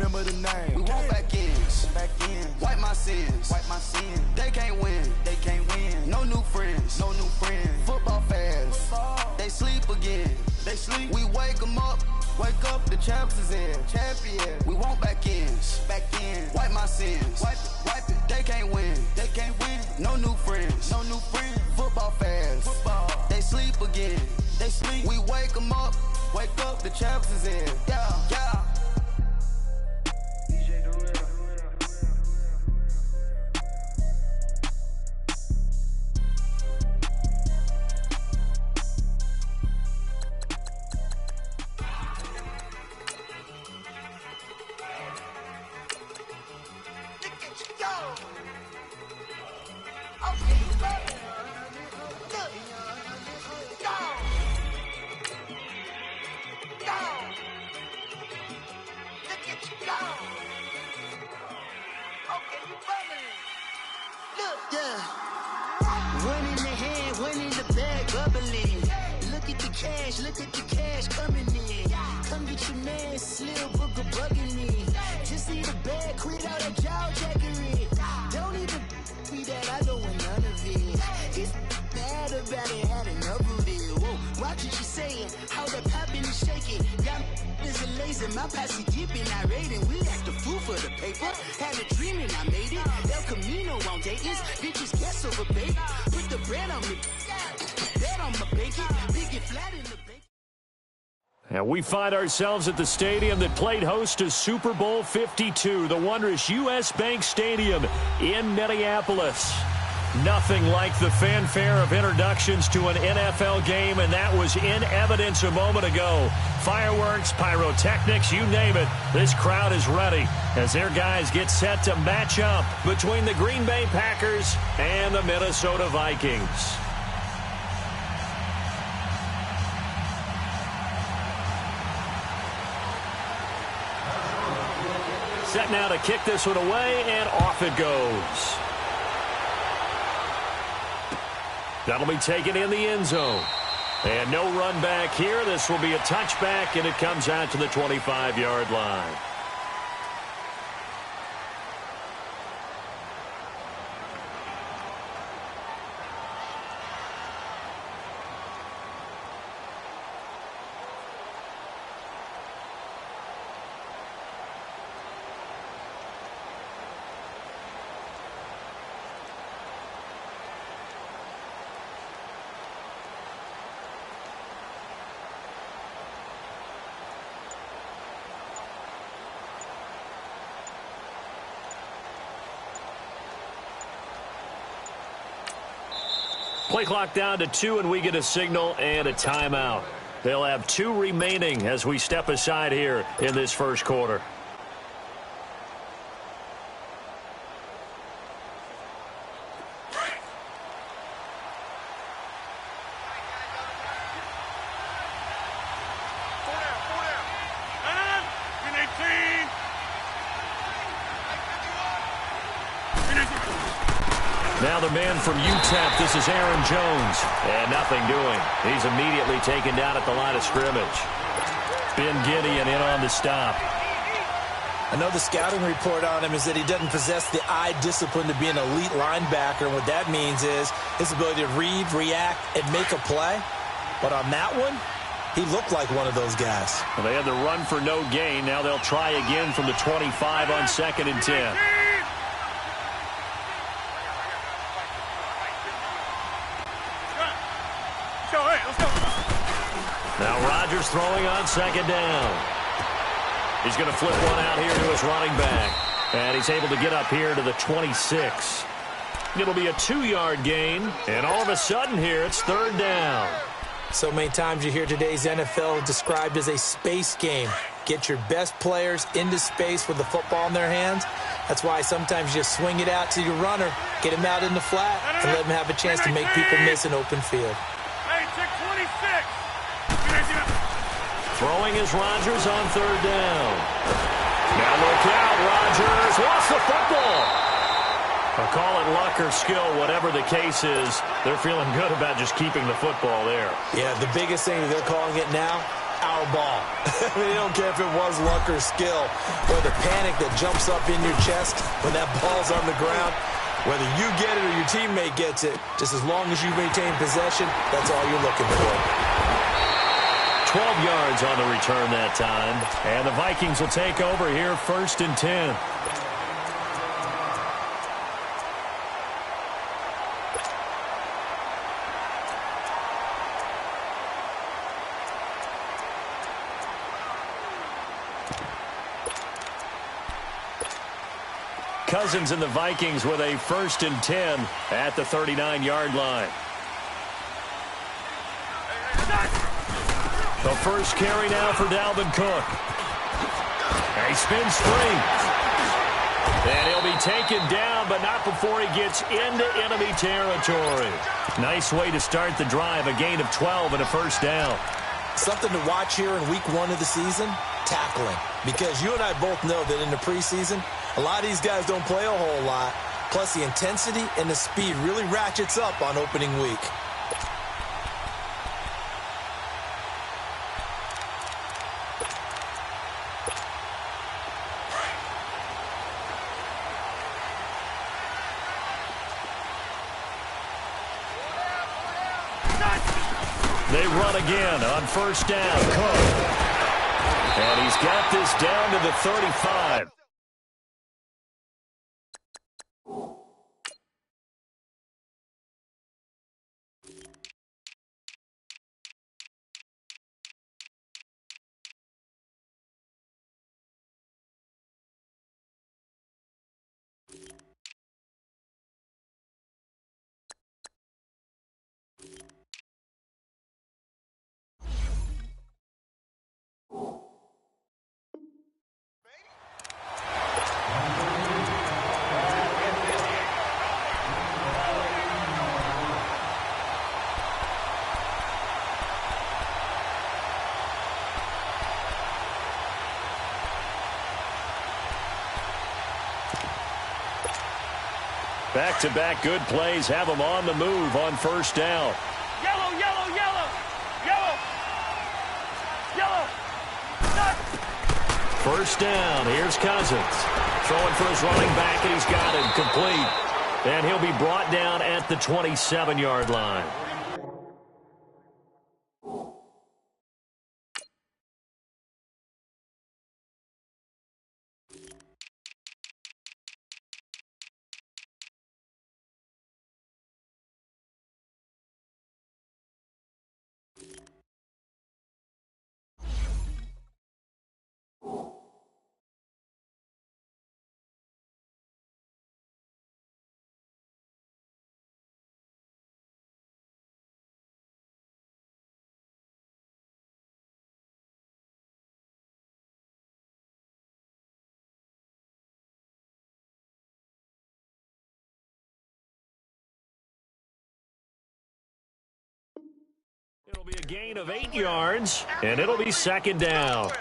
remember the name. We want back ends. Wipe my sins. They can't win. No new friends. Football fans. They sleep again. We wake them up. The champs is in. We want back ends. Wipe my sins. Wipe it. They can't win. No new friends. Football fans. They sleep again. We wake them up. The champs is in. Yeah. One in the hand, one in the bag, bubbling. Look at the cash coming in. Come get your man, Slim Booger bugging me. Just need a bag, quit all that jaw jackery. Don't even be that, I don't want none of it. He's mad about it, had enough of it. Whoa, watch what you saying, how that poppin' and shaking. Got is a laser, my posse dipping, I raiding. We act a fool for the paper. Had a dream and I made it. El Camino on Dayton's, bitches guess over bait. Put the bread on me, bet on my bacon. Big it flat in the bacon. And we find ourselves at the stadium that played host to Super Bowl 52, the wondrous U.S. Bank Stadium in Minneapolis. Nothing like the fanfare of introductions to an NFL game, and that was in evidence a moment ago. Fireworks, pyrotechnics, you name it. This crowd is ready as their guys get set to match up between the Green Bay Packers and the Minnesota Vikings. Set now to kick this one away, and off it goes. That'll be taken in the end zone. And no run back here. This will be a touchback, and it comes out to the 25-yard line. Play clock down to 2, and we get a signal and a timeout. They'll have 2 remaining as we step aside here in this first quarter. Now the man from UTEP, this is Aaron Jones. And nothing doing. He's immediately taken down at the line of scrimmage. Ben Gideon in on the stop. I know the scouting report on him is that he doesn't possess the eye discipline to be an elite linebacker. And what that means is his ability to read, react, and make a play. But on that one, he looked like one of those guys. Well, they had the run for no gain. Now they'll try again from the 25 on 2nd and 10. Now Rodgers throwing on 2nd down. He's going to flip one out here to his running back. And he's able to get up here to the 26. It'll be a 2-yard gain. And all of a sudden here, it's 3rd down. So many times you hear today's NFL described as a space game. Get your best players into space with the football in their hands. That's why sometimes you just swing it out to your runner, get him out in the flat, and let him have a chance to make people miss an open field. Throwing is Rodgers on 3rd down. Now look out, Rodgers lost the football. I'll call it luck or skill, whatever the case is. They're feeling good about just keeping the football there. Yeah, the biggest thing that they're calling it now, our ball. I mean, they don't care if it was luck or skill or the panic that jumps up in your chest when that ball's on the ground. Whether you get it or your teammate gets it, just as long as you maintain possession, that's all you're looking for. 12 yards on the return that time. And the Vikings will take over here, 1st and 10. Cousins and the Vikings with a 1st and 10 at the 39-yard line. The first carry now for Dalvin Cook. He spins free. And he'll be taken down, but not before he gets into enemy territory. Nice way to start the drive, a gain of 12 and a first down. Something to watch here in week 1 of the season, tackling. Because you and I both know that in the preseason, a lot of these guys don't play a whole lot. Plus, the intensity and the speed really ratchets up on opening week. They run again on 1st down. Cook. And he's got this down to the 35. Back-to-back good plays have them on the move on 1st down. Yellow, yellow, yellow, yellow, yellow. 1st down. Here's Cousins. Throwing for his running back, and he's got it complete. And he'll be brought down at the 27-yard line. It'll be a gain of 8 yards, and it'll be 2nd down.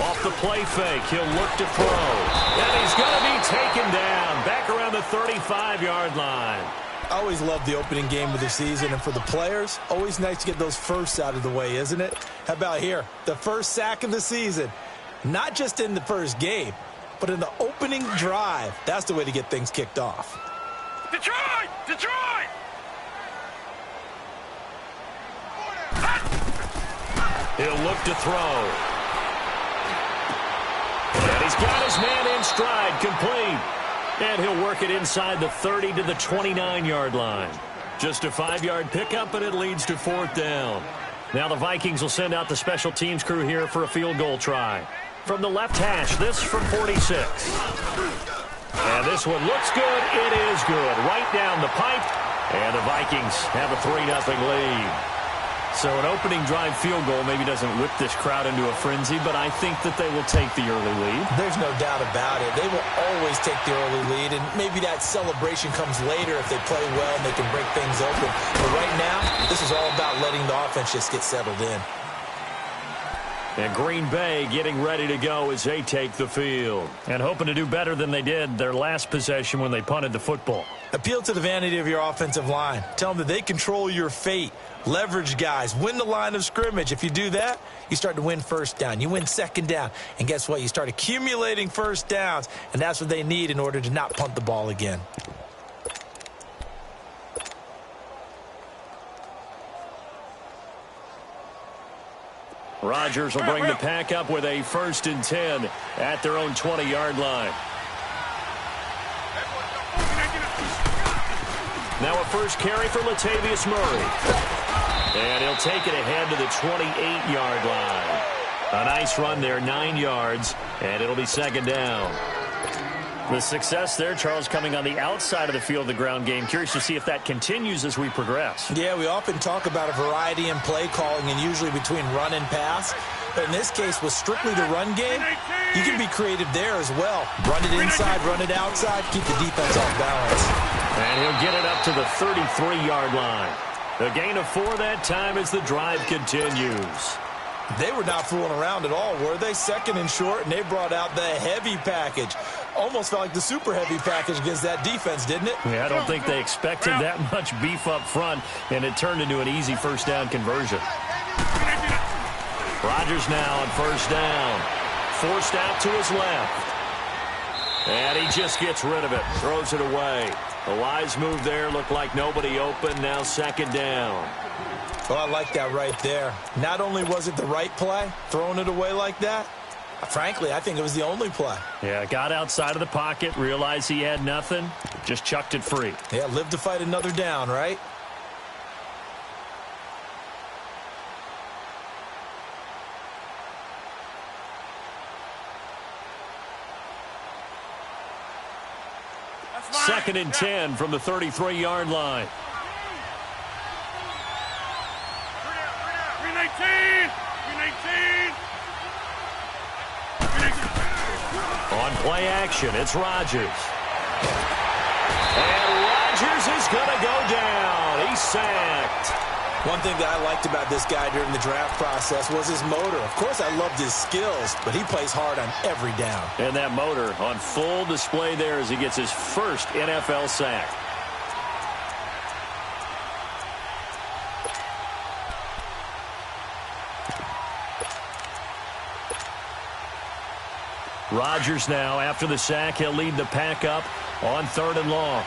Off the play fake, he'll look to throw. And he's going to be taken down back around the 35-yard line. I always love the opening game of the season, and for the players, always nice to get those firsts out of the way, isn't it? How about here? The first sack of the season. Not just in the first game, but in the opening drive. That's the way to get things kicked off. Detroit! Detroit! He'll look to throw. And he's got his man in stride, complete. And he'll work it inside the 30 to the 29-yard line. Just a 5-yard pickup, and it leads to 4th down. Now the Vikings will send out the special teams crew here for a field goal try. From the left hash, this from 46. And this one looks good. It is good. Right down the pipe. And the Vikings have a 3-0 lead. So an opening drive field goal maybe doesn't whip this crowd into a frenzy, but I think that they will take the early lead. There's no doubt about it. They will always take the early lead, and maybe that celebration comes later if they play well and they can break things open. But right now, this is all about letting the offense just get settled in. And Green Bay getting ready to go as they take the field. And hoping to do better than they did their last possession when they punted the football. Appeal to the vanity of your offensive line. Tell them that they control your fate. Leverage guys. Win the line of scrimmage. If you do that, you start to win first down. You win second down. And guess what? You start accumulating first downs. And that's what they need in order to not punt the ball again. Rodgers will bring the pack up with a 1st and 10 at their own 20-yard line. Now a first carry for Latavius Murray. And he'll take it ahead to the 28-yard line. A nice run there, 9 yards, and it'll be 2nd down. The success there, Charles, coming on the outside of the field, the ground game. Curious to see if that continues as we progress. Yeah, we often talk about a variety in play calling and usually between run and pass. But in this case, with strictly the run game, you can be creative there as well. Run it inside, run it outside, keep the defense off balance. And he'll get it up to the 33-yard line. A gain of 4 that time as the drive continues. They were not fooling around at all, were they? 2nd and short, and they brought out the heavy package. Almost felt like the super heavy package against that defense, didn't it? Yeah, I don't think they expected that much beef up front, and it turned into an easy first down conversion. Rodgers now on 1st down. Forced out to his left. And he just gets rid of it, throws it away. A wise move there, looked like nobody open, now 2nd down. Well, I like that right there. Not only was it the right play, throwing it away like that, frankly, I think it was the only play. Yeah, got outside of the pocket, realized he had nothing, just chucked it free. Yeah, live to fight another down, right? Second and 10 from the 33-yard line. 319! On play action, it's Rodgers. And Rodgers is going to go down. He's sacked. One thing that I liked about this guy during the draft process was his motor. Of course, I loved his skills, but he plays hard on every down. And that motor on full display there as he gets his first NFL sack. Rodgers now, after the sack, he'll lead the pack up on 3rd and long.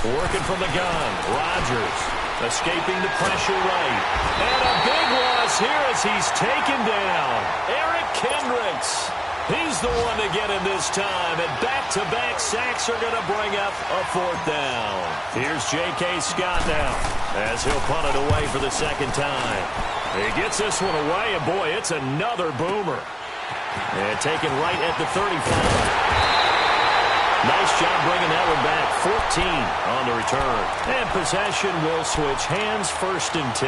Working from the gun, Rodgers escaping the pressure right. And a big loss here as he's taken down. Eric Kendricks. He's the one to get him this time. And back-to-back sacks are going to bring up a 4th down. Here's J.K. Scott now as he'll punt it away for the 2nd time. He gets this one away, and boy, it's another boomer. And taken right at the 35. Nice job bringing that one back. 14 on the return. And possession will switch hands, 1st and 10.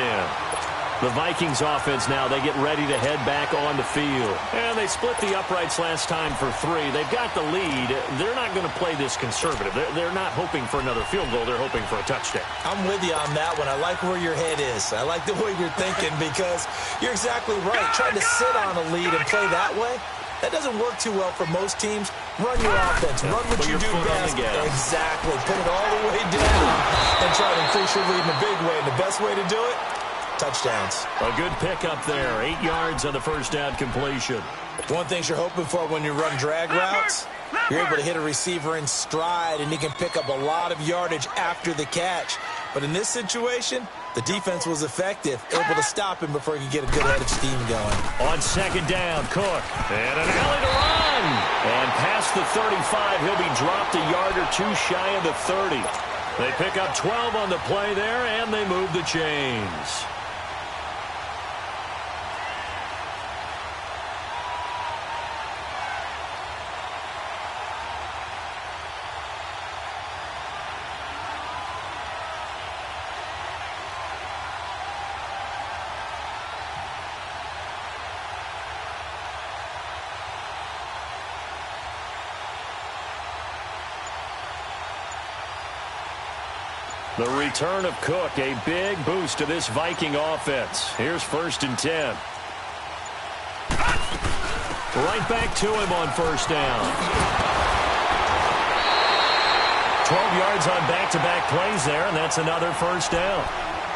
The Vikings offense now, they get ready to head back on the field. And they split the uprights last time for 3. They've got the lead. They're not going to play this conservative. They're not hoping for another field goal. They're hoping for a touchdown. I'm with you on that one. I like where your head is. I like the way you're thinking because you're exactly right. Trying to sit on a lead and play that way, that doesn't work too well for most teams. Run your offense. Run what you do best. Exactly. Put it all the way down and try to increase your lead in a big way. And the best way to do it, touchdowns. A good pickup there. 8 yards on the 1st down completion. One thing you're hoping for when you run drag routes, you're able to hit a receiver in stride, and he can pick up a lot of yardage after the catch. But in this situation, the defense was effective, able to stop him before he could get a good head of steam going. On 2nd down, Cook. And an alley to run. And past the 35, he'll be dropped a yard or 2 shy of the 30. They pick up 12 on the play there, and they move the chains. The return of Cook, a big boost to this Viking offense. Here's 1st and 10. Right back to him on 1st down. 12 yards on back-to-back plays there, and that's another 1st down.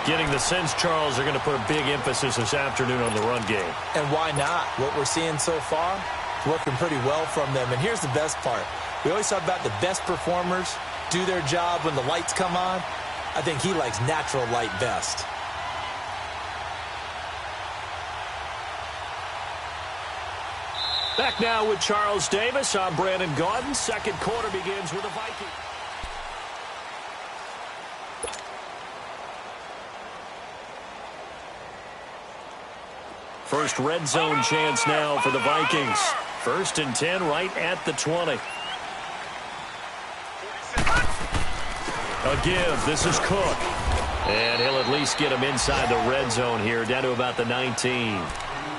Getting the sense, Charles, they're going to put a big emphasis this afternoon on the run game. And why not? What we're seeing so far, working pretty well from them. And here's the best part. We always talk about the best performers do their job when the lights come on. I think he likes natural light best. Back now with Charles Davis. I'm Brandon Gaudin. Second quarter begins with the Vikings. First red zone chance now for the Vikings. 1st and 10 right at the 20. A give. This is Cook. And he'll at least get him inside the red zone here, down to about the 19.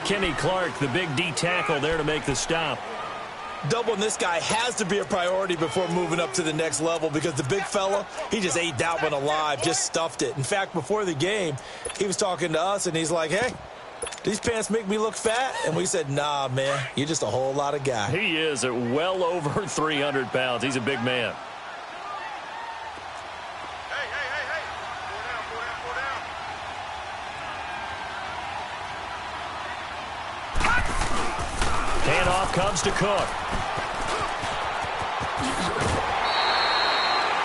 Kenny Clark, the big D tackle there to make the stop. Doubling this guy has to be a priority before moving up to the next level because the big fella, he just ate that one alive, just stuffed it. In fact, before the game, he was talking to us, and he's like, hey, these pants make me look fat? And we said, nah, man, you're just a whole lot of guy. He is at well over 300 pounds. He's a big man. Handoff comes to Cook.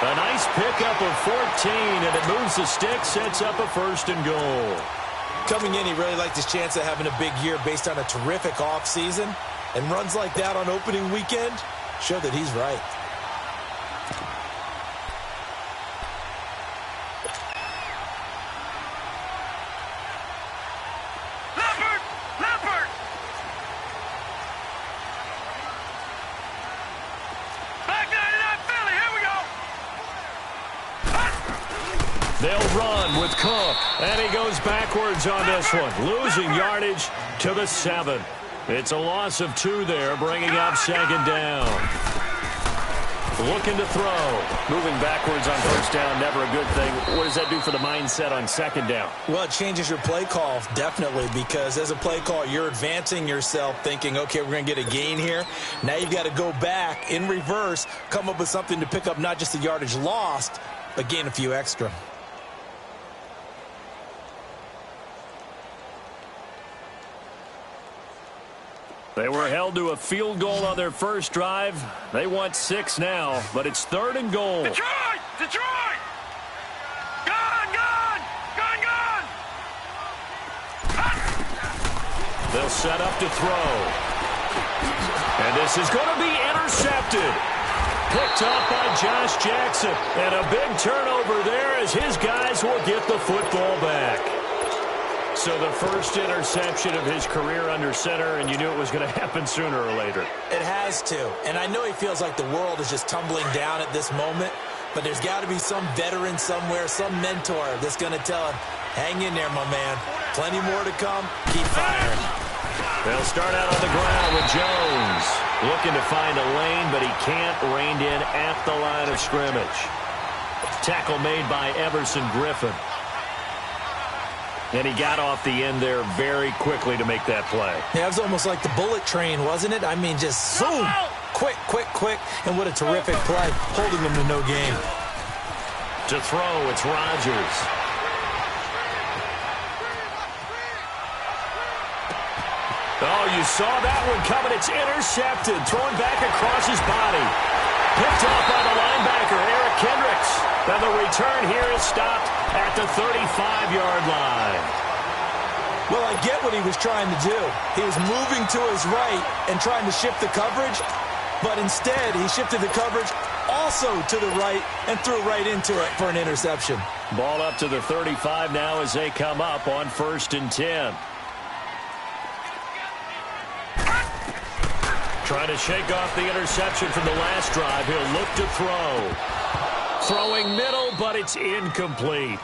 A nice pickup of 14, and it moves the stick, sets up a 1st and goal. Coming in, he really liked his chance of having a big year based on a terrific offseason. And runs like that on opening weekend show that he's right. They'll run with Cook, and he goes backwards on this one, losing yardage to the 7. It's a loss of 2 there, bringing up 2nd down. Looking to throw. Moving backwards on 1st down, never a good thing. What does that do for the mindset on 2nd down? Well, it changes your play call, definitely, because as a play call, you're advancing yourself thinking, okay, we're going to get a gain here. Now you've got to go back in reverse, come up with something to pick up not just the yardage lost, but gain a few extra. They were held to a field goal on their first drive. They want 6 now, but it's 3rd and goal. Detroit! Detroit! Gone! Gone! Gone! Gone! They'll set up to throw. And this is going to be intercepted. Picked up by Josh Jackson. And a big turnover there as his guys will get the football back. So the first interception of his career under center, and you knew it was going to happen sooner or later. It has to. And I know he feels like the world is just tumbling down at this moment, but there's got to be some veteran somewhere, some mentor that's going to tell him, hang in there, my man. Plenty more to come. Keep firing. They'll start out on the ground with Jones. Looking to find a lane, but he can't. Reined in at the line of scrimmage. Tackle made by Everson Griffin. And he got off the end there very quickly to make that play. Yeah, it was almost like the bullet train, wasn't it? I mean, just zoom. Quick, quick, quick. And what a terrific play, holding him to no game. To throw, it's Rodgers. Oh, you saw that one coming. It's intercepted. Thrown back across his body. Picked up by the linebacker, Eric Kendricks. And the return here is stopped at the 35-yard line. Well, I get what he was trying to do. He was moving to his right and trying to shift the coverage, but instead he shifted the coverage also to the right and threw right into it for an interception. Ball up to the 35 now as they come up on 1st and 10. Trying to shake off the interception from the last drive. He'll look to throw. Throwing middle, but it's incomplete.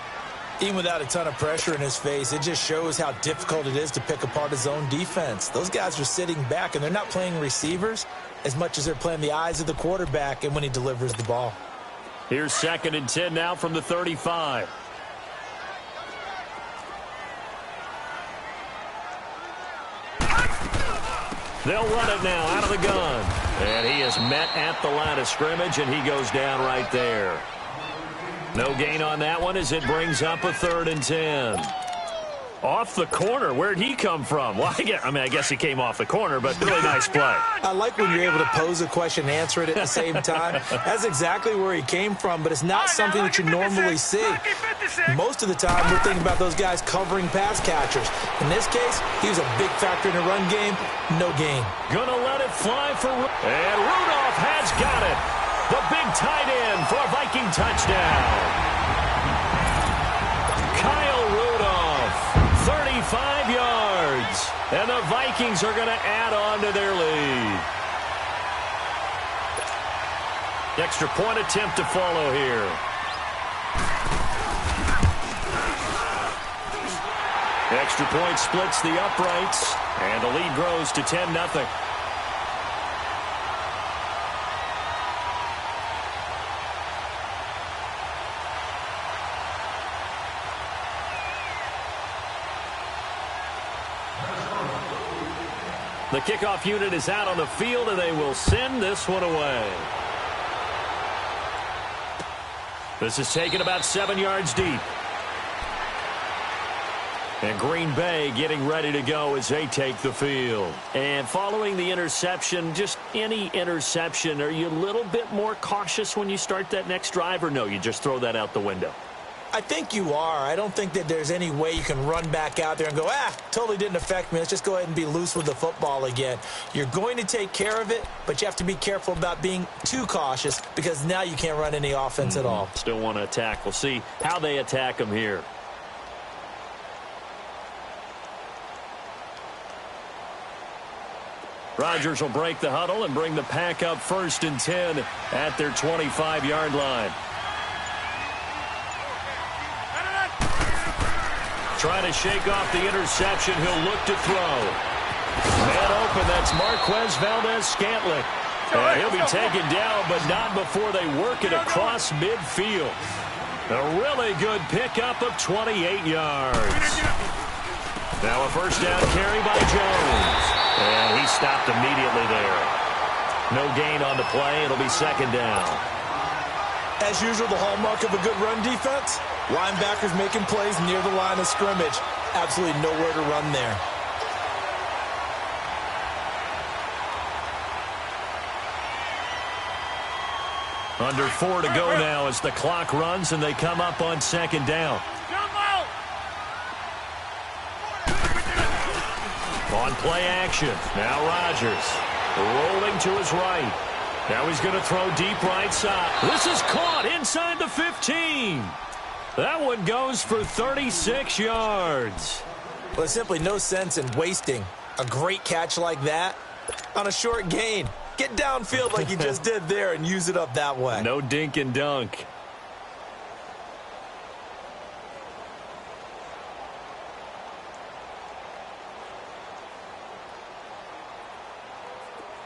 Even without a ton of pressure in his face, it just shows how difficult it is to pick apart his own defense. Those guys are sitting back, and they're not playing receivers as much as they're playing the eyes of the quarterback and when he delivers the ball. Here's 2nd and 10 now from the 35. They'll run it now out of the gun. And he is met at the line of scrimmage, and he goes down right there. No gain on that one as it brings up a 3rd and 10. Off the corner. Where'd he come from? Well, I guess he came off the corner, but really nice play. I like when you're able to pose a question and answer it at the same time. That's exactly where he came from, but it's not something that you normally see. Most of the time, we're thinking about those guys covering pass catchers. In this case, he was a big factor in the run game. No gain. Gonna let it fly for... And Rudolph has got it. The big tight end for a Viking touchdown. Kyle Rudolph, 35 yards. And the Vikings are going to add on to their lead. Extra point attempt to follow here. Extra point splits the uprights, and the lead grows to 10-0. The kickoff unit is out on the field, and they will send this one away. This is taken about 7 yards deep. And Green Bay getting ready to go as they take the field. And following the interception, just any interception, are you a little bit more cautious when you start that next drive, or no, you just throw that out the window? I think you are. I don't think that there's any way you can run back out there and go, totally didn't affect me. Let's just go ahead and be loose with the football again. You're going to take care of it, but you have to be careful about being too cautious because now you can't run any offense at all. Still want to attack. We'll see how they attack them here. Rodgers will break the huddle and bring the pack up 1st and 10 at their 25-yard line. Trying to shake off the interception. He'll look to throw. Man open, that's Marquez Valdez-Scantling. And he'll be taken down, but not before they work it across midfield. A really good pickup of 28 yards. Now a first down carry by Jones. And he stopped immediately there. No gain on the play. It'll be 2nd down. As usual, the hallmark of a good run defense, linebackers making plays near the line of scrimmage. Absolutely nowhere to run there. Under 4 to go now as the clock runs and they come up on 2nd down. On play action. Now Rodgers rolling to his right. Now he's going to throw deep right side. This is caught inside the 15. That one goes for 36 yards. Well, there's simply no sense in wasting a great catch like that on a short gain. Get downfield like you just did there and use it up that way. No dink and dunk.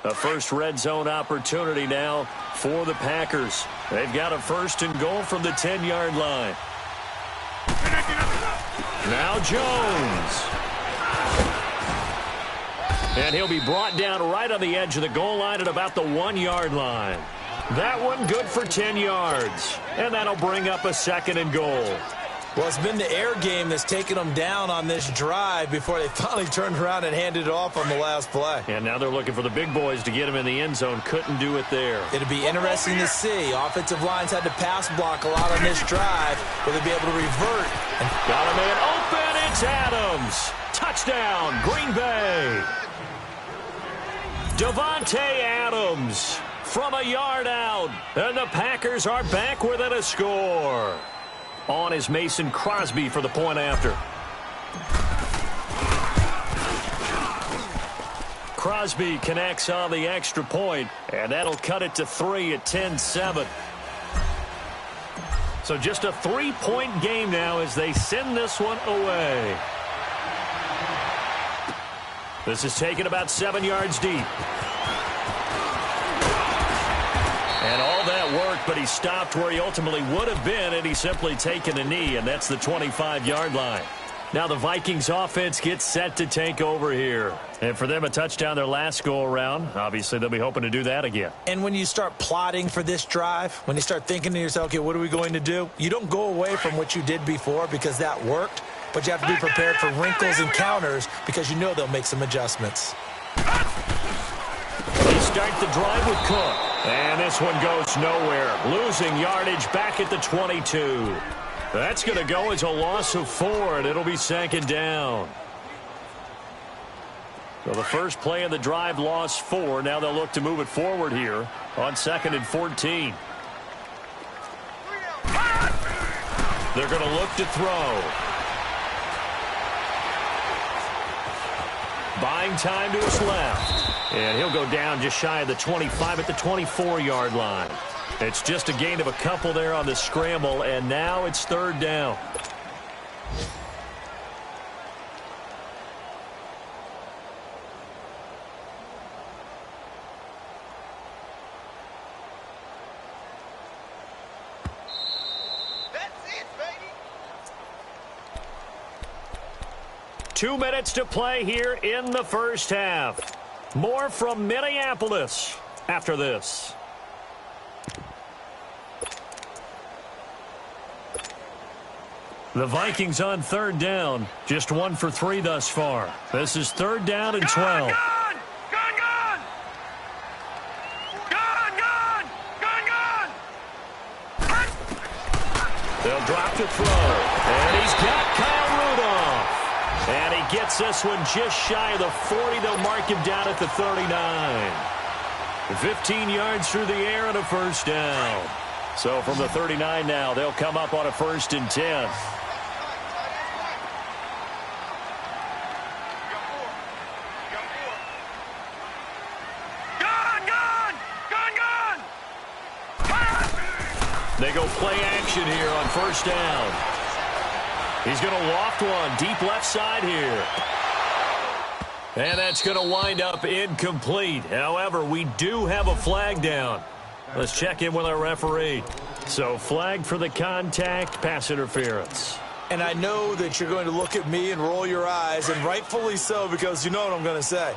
A first red zone opportunity now for the Packers. They've got a 1st and goal from the 10-yard line. Now Jones. And he'll be brought down right on the edge of the goal line at about the 1-yard line. That one good for 10 yards. And that'll bring up a 2nd and goal. Well, it's been the air game that's taken them down on this drive before they finally turned around and handed it off on the last play. And now they're looking for the big boys to get him in the end zone. Couldn't do it there. It'll be interesting to see. Offensive lines had to pass block a lot on this drive. Will they be able to revert? And got a man open. It's Adams. Touchdown, Green Bay. Davante Adams from a yard out. And the Packers are back within a score. On is Mason Crosby for the point after. Crosby connects on the extra point, and that'll cut it to 3 at 10-7. So just a 3-point game now as they send this one away. This is taken about 7 yards deep. And all that work but he stopped where he ultimately would have been, and he's simply taken a knee, and that's the 25-yard line. Now the Vikings offense gets set to take over here. And for them, a touchdown their last go-around. Obviously, they'll be hoping to do that again. And when you start plotting for this drive, when you start thinking to yourself, okay, what are we going to do? You don't go away from what you did before because that worked, but you have to be prepared for wrinkles and counters because you know they'll make some adjustments. They start the drive with Cook. And this one goes nowhere. Losing yardage back at the 22. That's going to go as a loss of 4, and it'll be 2nd down. So the first play of the drive lost 4. Now they'll look to move it forward here on 2nd and 14. They're going to look to throw. Buying time to his left. And he'll go down just shy of the 25 at the 24-yard line. It's just a gain of a couple there on the scramble, and now it's 3rd down. That's it, baby. 2 minutes to play here in the first half. More from Minneapolis after this. The Vikings on 3rd down. Just 1 for 3 thus far. This is 3rd down and 12. Gone! They'll drop to throw. And he's got Kyle Rudolph. And he gets this one just shy of the 40. They'll mark him down at the 39. 15 yards through the air and a 1st down. So from the 39 now, they'll come up on a 1st and 10. They go play action here on 1st down. He's going to loft one deep left side here. And that's going to wind up incomplete. However, we do have a flag down. Let's check in with our referee. So flag for the contact, pass interference. And I know that you're going to look at me and roll your eyes, and rightfully so, because you know what I'm going to say.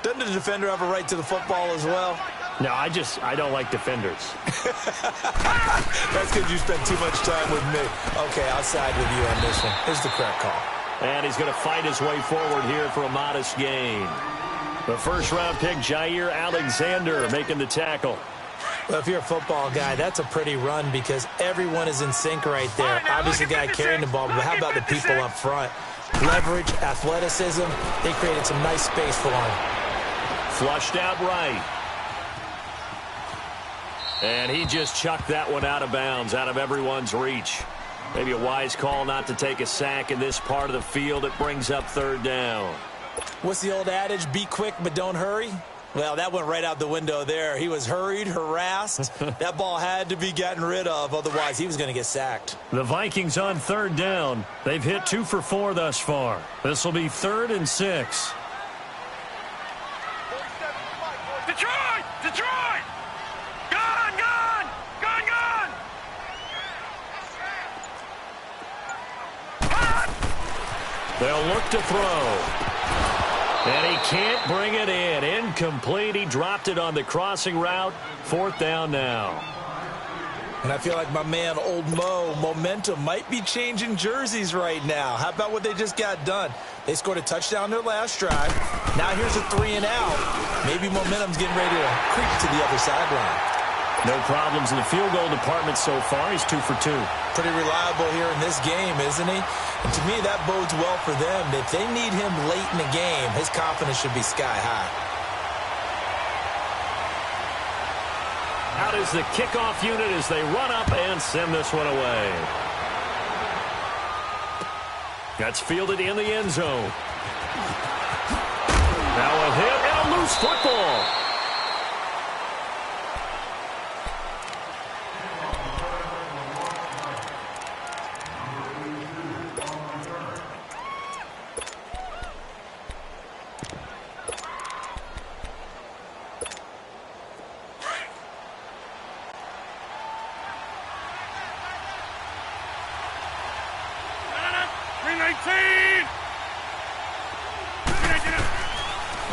Doesn't the defender have a right to the football as well? No, I don't like defenders. That's because you spent too much time with me. Okay, I'll side with you on this one. Here's the correct call. And he's going to fight his way forward here for a modest gain. The 1st-round pick, Jair Alexander, making the tackle. Well, if you're a football guy, that's a pretty run because everyone is in sync right there. Obviously, the guy carrying the ball, but how about the people up front? Leverage, athleticism, they created some nice space for him. Flushed out right. And he just chucked that one out of bounds, out of everyone's reach. Maybe a wise call not to take a sack in this part of the field. It brings up 3rd down. What's the old adage? Be quick, but don't hurry. Well, that went right out the window there. He was hurried, harassed. That ball had to be gotten rid of, otherwise he was going to get sacked. The Vikings on 3rd down. They've hit 2 for 4 thus far. This will be 3rd and 6. Detroit! Detroit! Gone! Gone! Gone! Gone! They'll look to throw. And he can't bring it in. Incomplete. He dropped it on the crossing route. 4th down now. And I feel like my man, Old Mo, momentum might be changing jerseys right now. How about what they just got done? They scored a touchdown their last drive. Now here's a 3 and out. Maybe momentum's getting ready to creep to the other sideline. No problems in the field goal department so far. He's 2 for 2. Pretty reliable here in this game, isn't he? And to me, that bodes well for them. If they need him late in the game, his confidence should be sky high. Out is the kickoff unit as they run up and send this one away. That's fielded in the end zone. Now a hit and a loose football.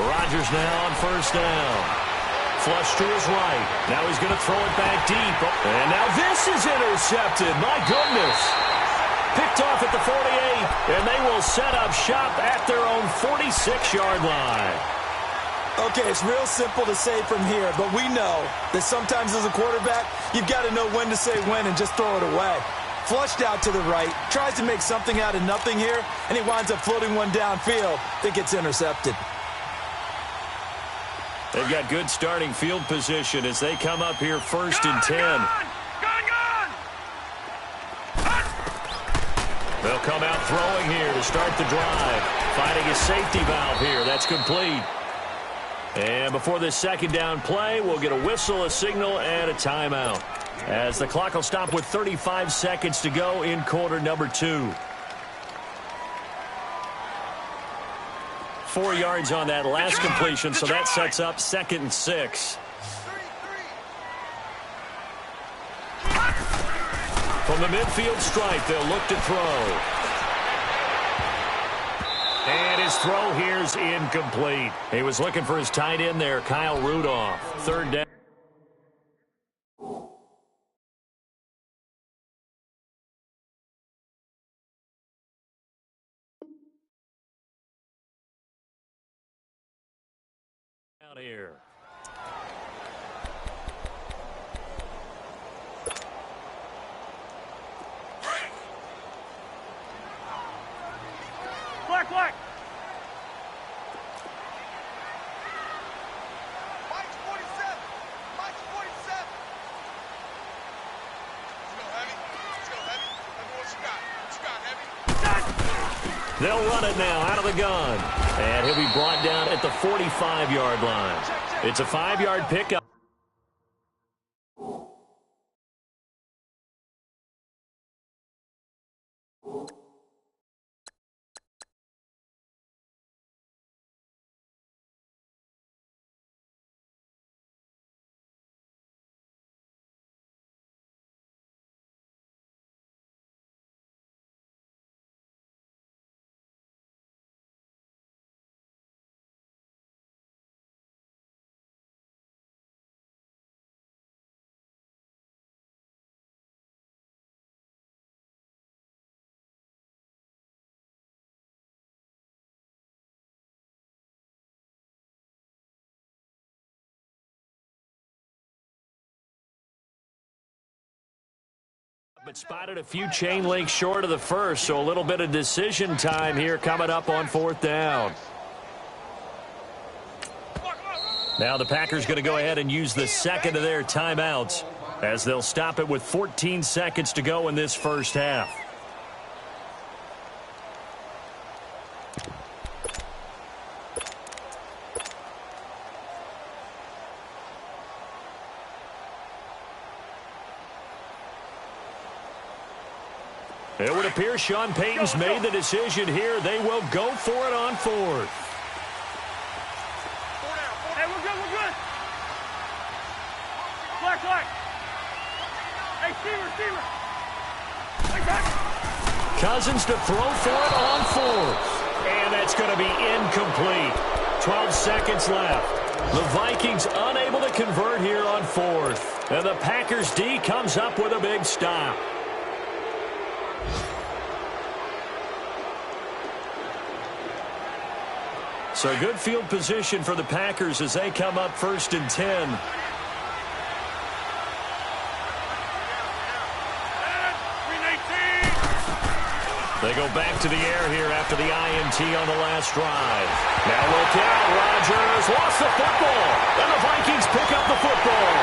Rodgers now on first down. Flush to his right. Now he's going to throw it back deep. And now this is intercepted. My goodness. Picked off at the 48, and they will set up shop at their own 46-yard line. Okay, it's real simple to say from here, but we know that sometimes as a quarterback, you've got to know when to say when and just throw it away. Flushed out to the right, tries to make something out of nothing here, and he winds up floating one downfield that gets intercepted. They've got good starting field position as they come up here first and 10. Gone! They'll come out throwing here to start the drive. Finding a safety valve here. That's complete. And before this second down play, we'll get a whistle, a signal, and a timeout, as the clock will stop with 35 seconds to go in quarter number 2. 4 yards on that last completion, so that sets up 2nd and 6. From the midfield stripe, they'll look to throw. And his throw here's incomplete. He was looking for his tight end there, Kyle Rudolph. 3rd down. Out here. Black. Mike's 47. Mike's 47. Let's go heavy. Let's go heavy. What you got? What you got, heavy? They'll run it now out of the gun. And he'll be brought down at the 45-yard line. It's a 5-yard pickup. But spotted a few chain links short of the first, so a little bit of decision time here coming up on 4th down. Now the Packers going to go ahead and use the second of their timeouts as they'll stop it with 14 seconds to go in this first half. It would appear Sean Payton's made the decision here. They will go for it on 4th. Hey, we're good. Black. Hey, Steamer. Cousins to throw for it on 4th. And that's going to be incomplete. 12 seconds left. The Vikings unable to convert here on 4th. And the Packers D comes up with a big stop. So good field position for the Packers as they come up 1st and 10. They go back to the air here after the INT on the last drive. Now look out, Rodgers lost the football, and the Vikings pick up the football.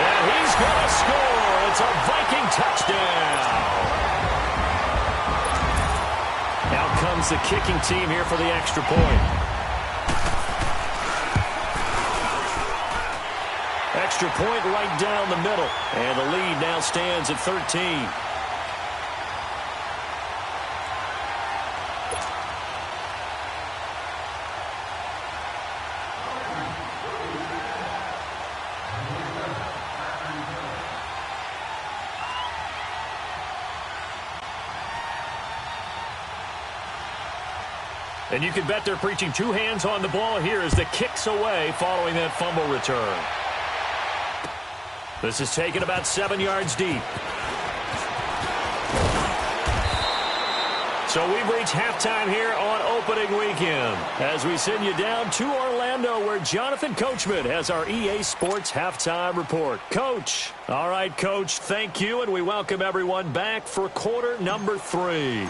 And he's going to score. It's a Viking touchdown. Out comes the kicking team here for the extra point. Extra point right down the middle. And the lead now stands at 13. And you can bet they're preaching two hands on the ball here as the kick's away following that fumble return. This is taken about 7 yards deep. So we've reached halftime here on opening weekend as we send you down to Orlando where Jonathan Coachman has our EA Sports halftime report. Coach. All right, Coach, thank you, and we welcome everyone back for quarter number 3.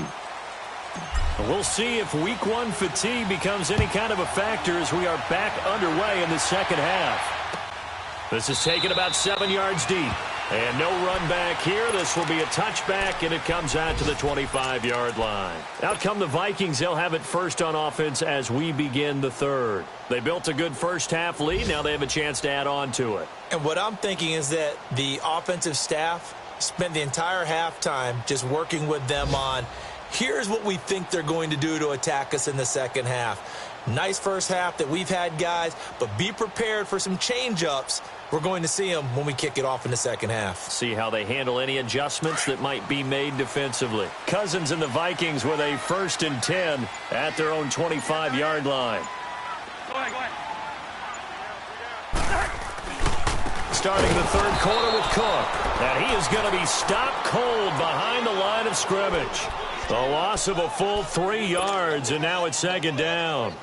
We'll see if week 1 fatigue becomes any kind of a factor as we are back underway in the second half. This is taken about 7 yards deep. And no run back here. This will be a touchback, and it comes out to the 25-yard line. Out come the Vikings. They'll have it first on offense as we begin the third. They built a good first-half lead. Now they have a chance to add on to it. And what I'm thinking is that the offensive staff spent the entire halftime just working with them on, here's what we think they're going to do to attack us in the second half. Nice first half that we've had, guys, but be prepared for some change-ups. We're going to see them when we kick it off in the second half. See how they handle any adjustments that might be made defensively. Cousins and the Vikings with a 1st and 10 at their own 25-yard line. Go ahead, go ahead. Starting the third quarter with Cook. And he is going to be stopped cold behind the line of scrimmage. The loss of a full 3 yards, and now it's second down.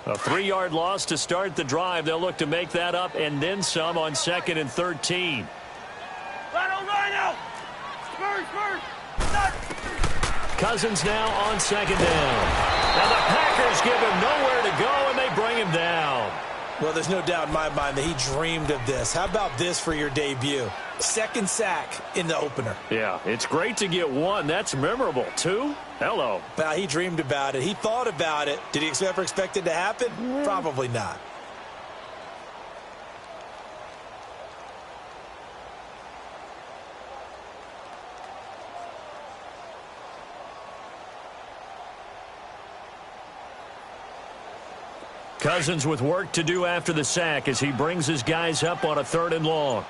A 3-yard loss to start the drive. They'll look to make that up and then some on 2nd and 13. Rhino! Spurs! Cousins now on 2nd down. And the Packers give him nowhere to go, and they bring him down. Well, there's no doubt in my mind that he dreamed of this. How about this for your debut? 2nd sack in the opener. Yeah, it's great to get 1. That's memorable. 2? Hello. Well, he dreamed about it. He thought about it. Did he ever expect it to happen? Probably not. Cousins with work to do after the sack as he brings his guys up on a 3rd and long.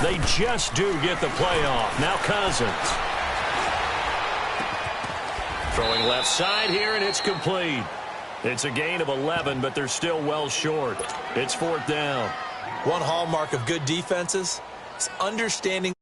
They just do get the play off. Now Cousins. Throwing left side here, and it's complete. It's a gain of 11, but they're still well short. It's 4th down. One hallmark of good defenses is understanding